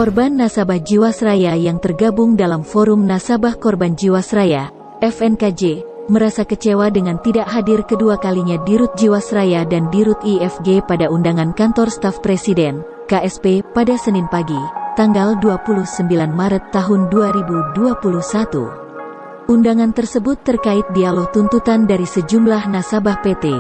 korban nasabah Jiwasraya yang tergabung dalam Forum Nasabah Korban Jiwasraya, FNKJ, merasa kecewa dengan tidak hadir kedua kalinya Dirut Jiwasraya dan Dirut IFG pada undangan kantor staf Presiden, KSP, pada Senin pagi, tanggal 29 Maret tahun 2021. Undangan tersebut terkait dialog tuntutan dari sejumlah nasabah PT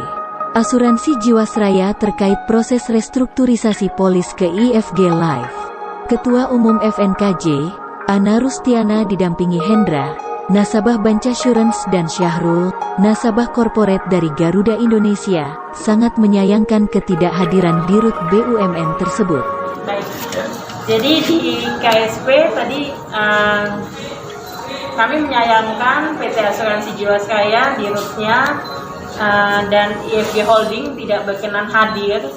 Asuransi Jiwasraya terkait proses restrukturisasi polis ke IFG Life. Ketua Umum FNKJ, Ana Rustiana didampingi Hendra, nasabah Bancassurance dan Syahrul, nasabah korporat dari Garuda Indonesia, sangat menyayangkan ketidakhadiran Dirut BUMN tersebut. Baik, jadi di KSP tadi kami menyayangkan PT Asuransi Jiwasraya, Dirutnya, dan IFG Holding tidak berkenan hadir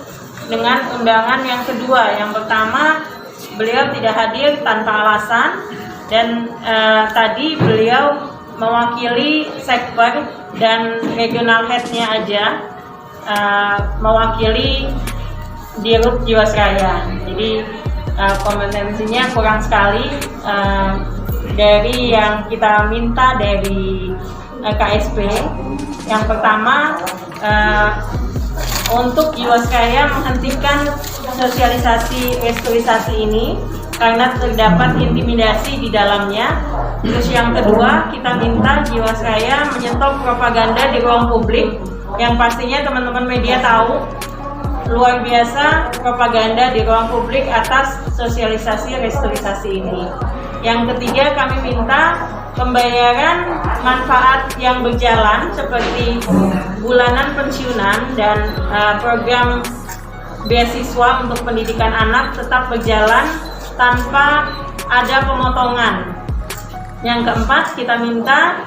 dengan undangan yang kedua. Yang pertama, beliau tidak hadir tanpa alasan, dan tadi beliau mewakili sektor dan regional head-nya aja, mewakili Dirut Jiwasraya. Jadi kompetensinya kurang sekali dari yang kita minta dari KSP. Yang pertama, untuk Jiwasraya menghentikan sosialisasi restrukturisasi ini karena terdapat intimidasi di dalamnya. Terus yang kedua, kita minta Jiwasraya menyetop propaganda di ruang publik, yang pastinya teman-teman media tahu luar biasa propaganda di ruang publik atas sosialisasi restrukturisasi ini. Yang ketiga, kami minta pembayaran manfaat yang berjalan seperti bulanan pensiunan dan program beasiswa untuk pendidikan anak tetap berjalan tanpa ada pemotongan. Yang keempat, kita minta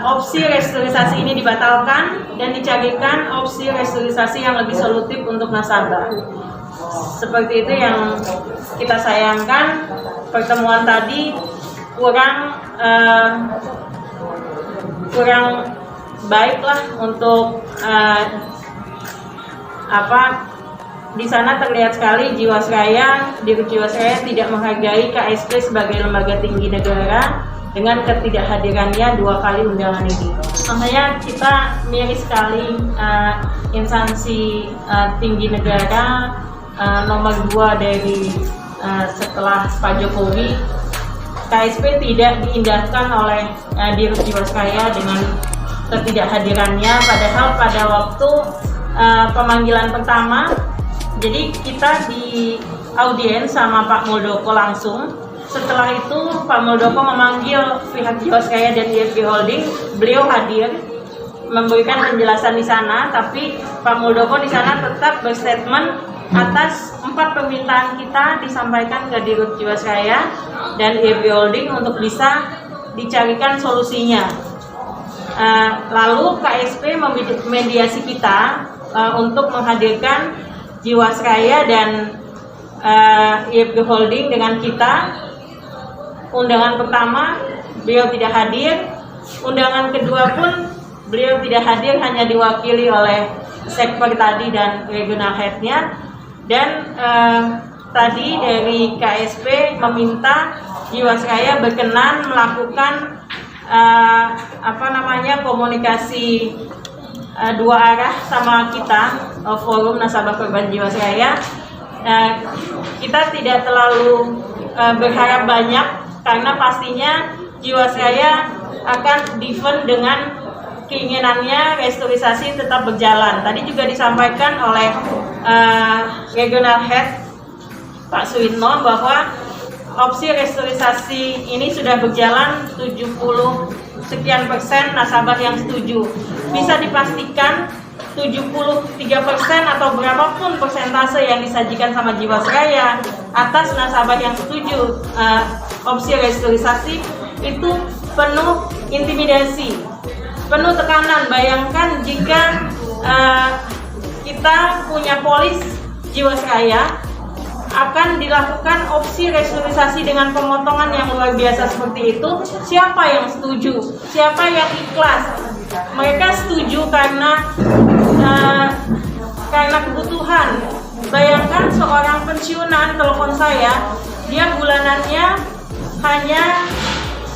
opsi restrukturisasi ini dibatalkan dan dicarikan opsi restrukturisasi yang lebih solutif untuk nasabah. Seperti itu yang kita sayangkan. Pertemuan tadi kurang baik lah untuk di sana terlihat sekali Dirut Jiwasraya tidak menghargai KSP sebagai lembaga tinggi negara dengan ketidakhadirannya dua kali undangan ini. Makanya kita miris sekali instansi tinggi negara nomor 2 dari setelah Pak Jokowi, KSP tidak diindahkan oleh Dirut Jiwasraya dengan ketidakhadirannya, padahal pada waktu pemanggilan pertama, jadi kita di audiens sama Pak Muldoko langsung. Setelah itu Pak Muldoko memanggil pihak Jiwasraya dan IFG Holding, beliau hadir memberikan penjelasan di sana, tapi Pak Muldoko di sana tetap berstatement atas 4 permintaan kita disampaikan ke Dirut Jiwasraya dan IFG Holding untuk bisa dicarikan solusinya. Lalu KSP memediasi kita untuk menghadirkan Jiwasraya dan IFG Holding dengan kita. Undangan pertama beliau tidak hadir, undangan kedua pun beliau tidak hadir, hanya diwakili oleh sektor tadi dan regional head-nya. Dan tadi dari KSP meminta Jiwasraya berkenan melakukan komunikasi dua arah sama kita, Forum Nasabah Korban Jiwasraya. Kita tidak terlalu berharap banyak karena pastinya Jiwasraya akan defend dengan keinginannya restrukturisasi tetap berjalan. Tadi juga disampaikan oleh regional head Pak Suwitno bahwa opsi restrukturisasi ini sudah berjalan 70 sekian persen nasabah yang setuju. Bisa dipastikan 73% atau berapapun persentase yang disajikan sama Jiwasraya atas nasabah yang setuju opsi restrukturisasi itu penuh intimidasi, penuh tekanan. Bayangkan jika kita punya polis Jiwasraya, akan dilakukan opsi restrukturisasi dengan pemotongan yang luar biasa seperti itu. Siapa yang setuju? Siapa yang ikhlas? Mereka setuju karena kebutuhan Bayangkan seorang pensiunan telepon saya, dia bulanannya hanya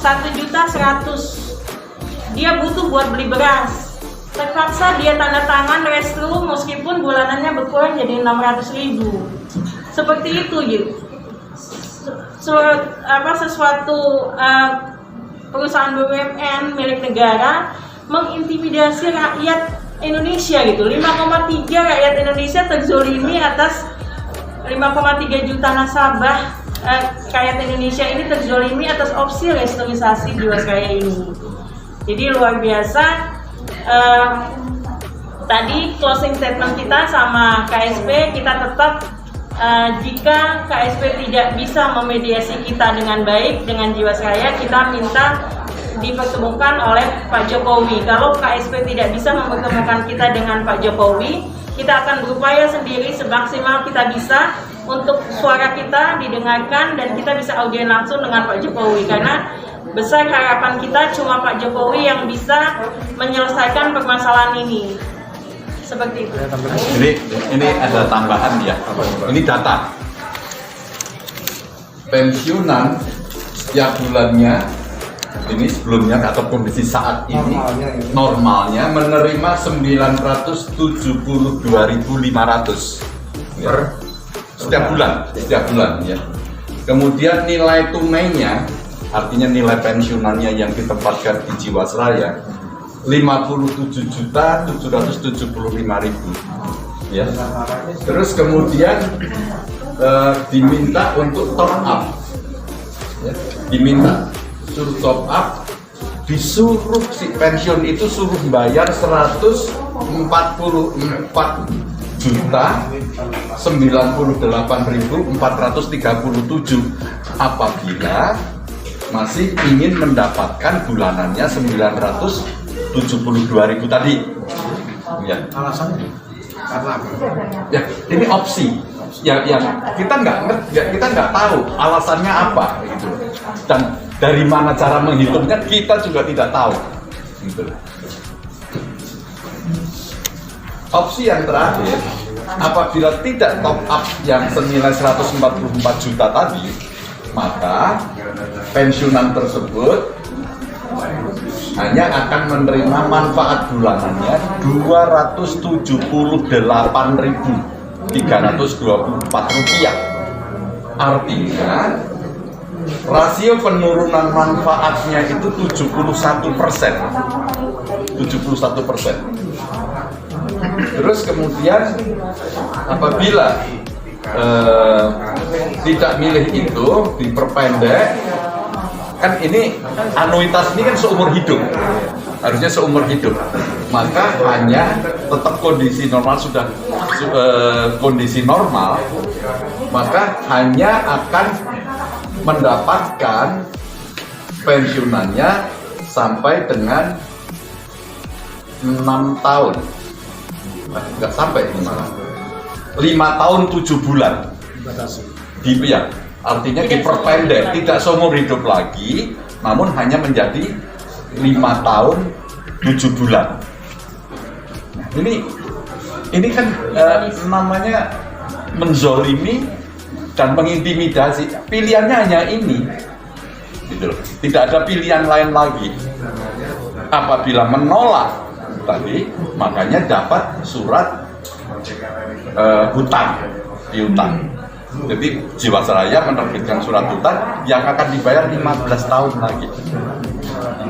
1.100.000. Dia butuh buat beli beras. Terpaksa dia tanda tangan restru meskipun bulanannya berkurang jadi 600.000. Seperti itu gitu. Sesuatu perusahaan BUMN milik negara mengintimidasi rakyat Indonesia gitu. 5,3 rakyat Indonesia terzolimi atas 5,3 juta nasabah rakyat Indonesia ini terzolimi atas opsi restrukturisasi Jiwasraya ini. Jadi luar biasa. Tadi closing statement kita sama KSP, kita tetap jika KSP tidak bisa memediasi kita dengan baik dengan Jiwasraya, kita minta dipertemukan oleh Pak Jokowi. Kalau KSP tidak bisa mempertemukan kita dengan Pak Jokowi, kita akan berupaya sendiri semaksimal kita bisa untuk suara kita didengarkan dan kita bisa audien langsung dengan Pak Jokowi, karena besar harapan kita cuma Pak Jokowi yang bisa menyelesaikan permasalahan ini. Seperti itu. Ini ada tambahan ya. Ini data. Pensiunan setiap bulannya ini sebelumnya atau kondisi saat ini normalnya menerima 972.500 per setiap bulan ya. Kemudian nilai tunainya, artinya nilai pensiunannya yang ditempatkan di Jiwasraya 57.775.000 ya. Terus kemudian diminta untuk top up ya. Diminta suruh top up, disuruh si pensiun itu suruh bayar 144.098.437 apabila masih ingin mendapatkan bulanannya 972.000 tadi. Ya. Alasannya karena apa? Ya, ini opsi. Ya, yang kita nggak tahu alasannya apa gitu. Dan dari mana cara menghitungnya kita juga tidak tahu. Gitu. Opsi yang terakhir, apabila tidak top up yang senilai 144 juta tadi, maka pensiunan tersebut hanya akan menerima manfaat bulanannya 278.324 rupiah. Artinya rasio penurunan manfaatnya itu 71%. Terus kemudian apabila tidak milih itu diperpendek, kan ini anuitas ini kan seumur hidup, harusnya seumur hidup, maka hanya tetap kondisi normal sudah kondisi normal, maka hanya akan mendapatkan pensiunannya sampai dengan 6 tahun, nggak sampai 5 tahun 7 bulan, ya. Artinya diperpendek, tidak seumur hidup lagi, namun hanya menjadi 5 tahun 7 bulan. Nah, ini kan namanya menzolimi dan mengintimidasi. Pilihannya hanya ini, gitu loh. Tidak ada pilihan lain lagi. Apabila menolak tadi, makanya dapat surat hutang, piutang. Jadi Jiwasraya menerbitkan surat hutang yang akan dibayar 15 tahun lagi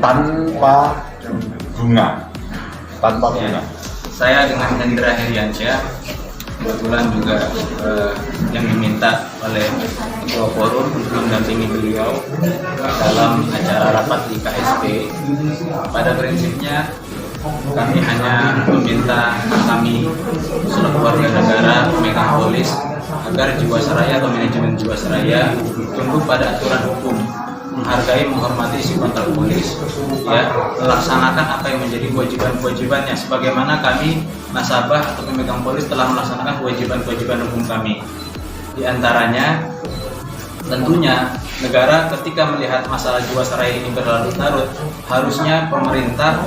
tanpa bunga. Saya dengan Hendra Heriansyah kebetulan juga yang diminta oleh Ketua Forum untuk mendampingi beliau dalam acara rapat di KSP. Pada prinsipnya kami hanya meminta kami seluruh warga negara pemegang polis agar Jiwasraya atau manajemen Jiwasraya tunduk pada aturan hukum, menghargai, menghormati isi kontrak polis, ya, melaksanakan apa yang menjadi kewajiban-kewajibannya sebagaimana kami nasabah atau pemegang polis telah melaksanakan kewajiban-kewajiban hukum kami. Di antaranya Tentunya negara ketika melihat masalah Jiwasraya ini berlarut-larut, harusnya pemerintah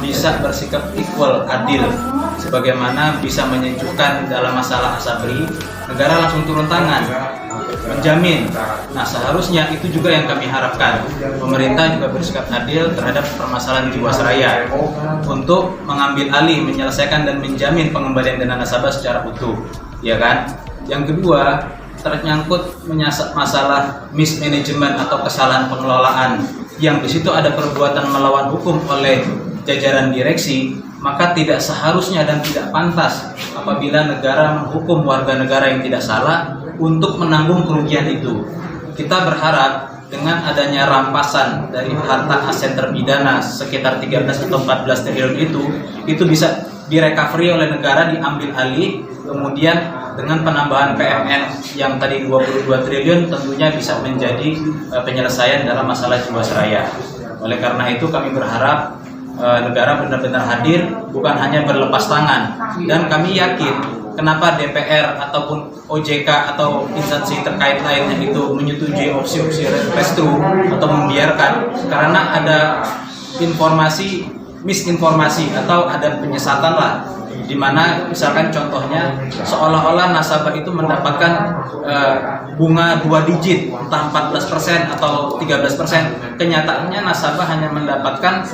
bisa bersikap equal, adil, sebagaimana bisa menyejukkan dalam masalah Asabri, negara langsung turun tangan, menjamin. Nah, seharusnya itu juga yang kami harapkan. Pemerintah juga bersikap adil terhadap permasalahan Jiwasraya untuk mengambil alih, menyelesaikan dan menjamin pengembalian dana nasabah secara utuh, ya kan? Yang kedua, ternyangkut masalah mismanagement atau kesalahan pengelolaan yang di situ ada perbuatan melawan hukum oleh jajaran direksi, maka tidak seharusnya dan tidak pantas apabila negara menghukum warga negara yang tidak salah untuk menanggung kerugian itu. Kita berharap dengan adanya rampasan dari harta aset terpidana sekitar 13 atau 14 triliun itu bisa direcovery oleh negara, diambil alih, kemudian dengan penambahan PMN yang tadi 22 triliun tentunya bisa menjadi penyelesaian dalam masalah Jiwasraya. Oleh karena itu kami berharap negara benar-benar hadir, bukan hanya berlepas tangan. Dan kami yakin kenapa DPR ataupun OJK atau instansi terkait lainnya itu menyetujui opsi-opsi restru atau membiarkan, karena ada misinformasi atau ada penyesatan lah, di mana misalkan contohnya seolah-olah nasabah itu mendapatkan bunga 2 digit, entah 14% atau 13%. Kenyataannya nasabah hanya mendapatkan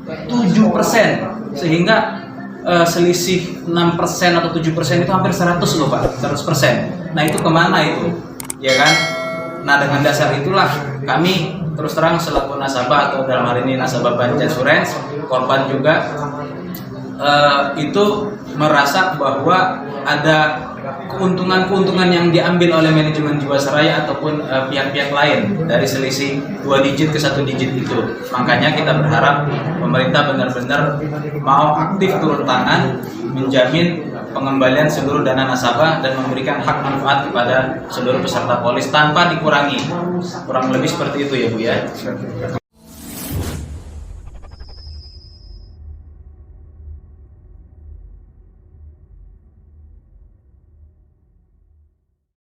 7%, sehingga selisih 6% atau 7% itu hampir 100 loh Pak, 100%. Nah itu kemana itu, ya kan? Nah dengan dasar itulah kami terus terang selaku nasabah, atau dalam hal ini nasabah Bancassurance, korban juga, itu merasa bahwa ada keuntungan-keuntungan yang diambil oleh manajemen Jiwasraya ataupun pihak-pihak lain dari selisih 2 digit ke 1 digit itu. Makanya kita berharap pemerintah benar-benar mau aktif turun tangan, menjamin pengembalian seluruh dana nasabah dan memberikan hak manfaat kepada seluruh peserta polis tanpa dikurangi. Kurang lebih seperti itu ya Bu ya.